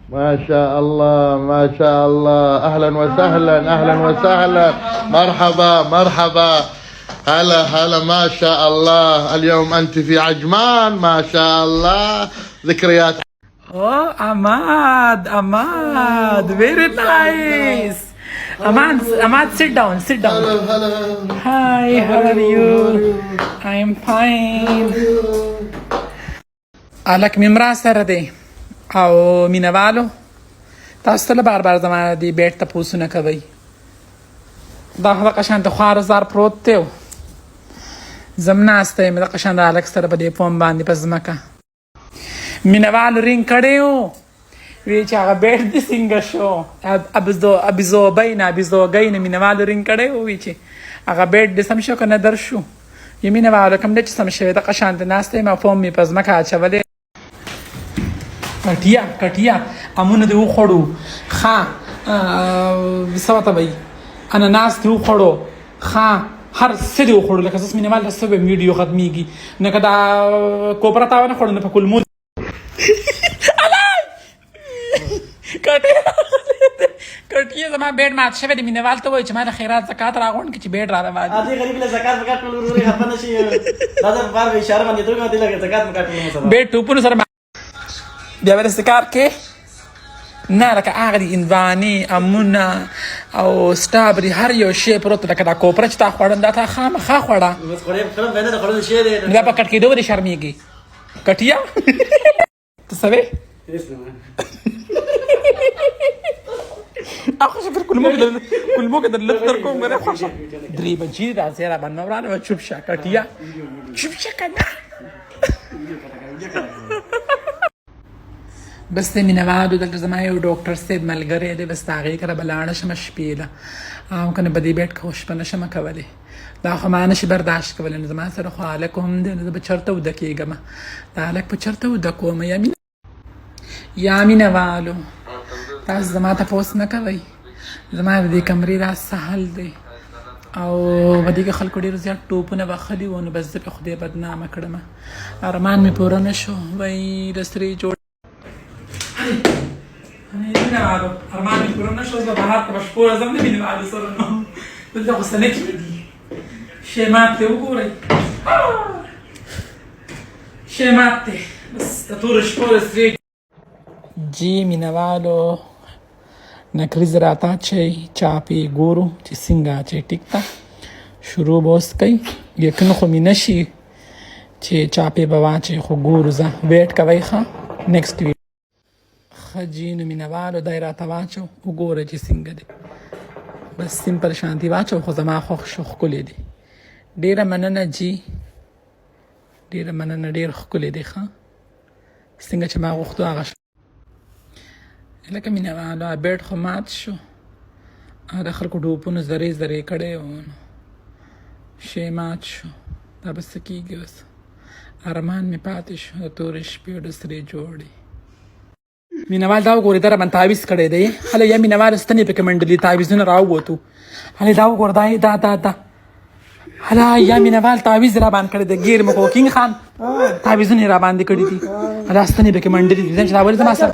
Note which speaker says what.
Speaker 1: ما شاء الله ما شاء الله. اهلا وسهلا اهلا وسهلا. مرحبا مرحبا. هلا هلا ما شاء الله. اليوم انت في عجمان ما شاء الله. ذكريات.
Speaker 2: Oh, Ahmad, very nice. Ahmad, sit down.
Speaker 1: هلا هلا.
Speaker 2: Hi, how are you? I am fine. الک ممرا سره دی او مینوالو تاسو ته بار بار زمانه دی بیٹ ته پوسونه کوي دا هغه قشان د خوار زار پروت دی زمناسته مې د قشان د الک سره په دې فوم باندې په ځمکه مینوالو رینګ کړیو وی چې هغه بیٹ دی څنګه شو ابزو غین مینوالو رینګ کړیو وی چې هغه بیٹ د سم شو کنه در شو یمینوالو کوم د سم شوی د قشان د ناسته مې فوم مې په ځمکه اچولې کټیا امونه دی وخړو ښا سوته وای اناناس دی وخړو ښا هر څه دی وخړو لکه زس مینوال سره ویډیو ختميږي نه کدا کوپرا تاونه خړو نه په کول مو کټیا زما بیډ مات شوی دی مینوال ته وای چې ما خیرات زکات راغون کی چې بیډ را روان
Speaker 3: دي غریب له زکات وکټ وروري خپل شي دا د بار به اشاره باندې درګه دی لکه زکات وکټ نو
Speaker 2: بیډ ټوپونو سره بیا ورسته کار کې نه لکه هغه دي انواني امونه او سټابري هر یو شی پروت لکه دا کوپره چې تا خوړن دا تا خامخا خوړه
Speaker 3: بس خوري خپل باندې د خورو شی دی
Speaker 2: دا په کټ کې دوه شرمېږي کټیا ته سوي اخو شکر کل موګه د لفتر کوم غره خوښه درې بجې دا زیرا باندې ورانه چوپ شا کټیا چوپ شا کنه بس د مینوالو دلته زما یو ډاکټر صاحب ملګری دی بس د هغې کره به لاړه شم شپې له او که نه به دې بیټ که شپه نه شمه کولی دا خو ما نشي برداشت کولی نو زما سره خو هلک هم دی نو زه به چېرته وده کېږم دا هلک به چېرته وده کوم یا مینوالو تاسو زما تپوس نه کوئ زما د دې کمرې راز سهل دی او په دې کې خلکو ډېر زیات ټوپونه وهلي وو نو بس زه په خدای بدنامه کړم ارمان مې پوره نه شو وایي د سرې جوړ مینوالو ارمان مې پوره نه شو زه بهر ته به شپوره ځم د مینوالو سره نو دلته خو څه نه کېږي شیمات ته وګورئ شیمات ته بس د تورو شپوره سرې جی مینوالو نکریز راته چې چاپې ګورو چې څنګه چې ټیک ته شروع به اوس کوي یقین خو مې نشي چې چاپې به واچوي خو ګورو زه ویټ کوئ ښه نیکسټ ویډیو ښه جي نو مینوالو دی راته واچو وګوره چې څنګه دی بس سمپل شانتي واچو خو زما خوښ شو ښکلی دی ډېره مننه جي ډېره مننه ډېر ښکلی دی ښه څنګه چې ما غوښتو هغه لکه مینوالو بیټ خو مات شو د خلکو ډوپونو زرې کړی وو نو شی مات شو دا به څه کېږي اوس ارمان مې پاتې شو د تورې شپې د سرې جوړې مینوال دا وګورې دا راباندې تعویض کړی دی هله یا مینوال ستنې پکې منډلي تعویضونه راووتو هلې دا وګوره دا هله یا مینوال تعویض راباندې کړی دی ګیر مکو کینګ خان تعویضونه یې راباندې کړي دي هله ستنې پکې منډلي دي چې دا ولې زما سره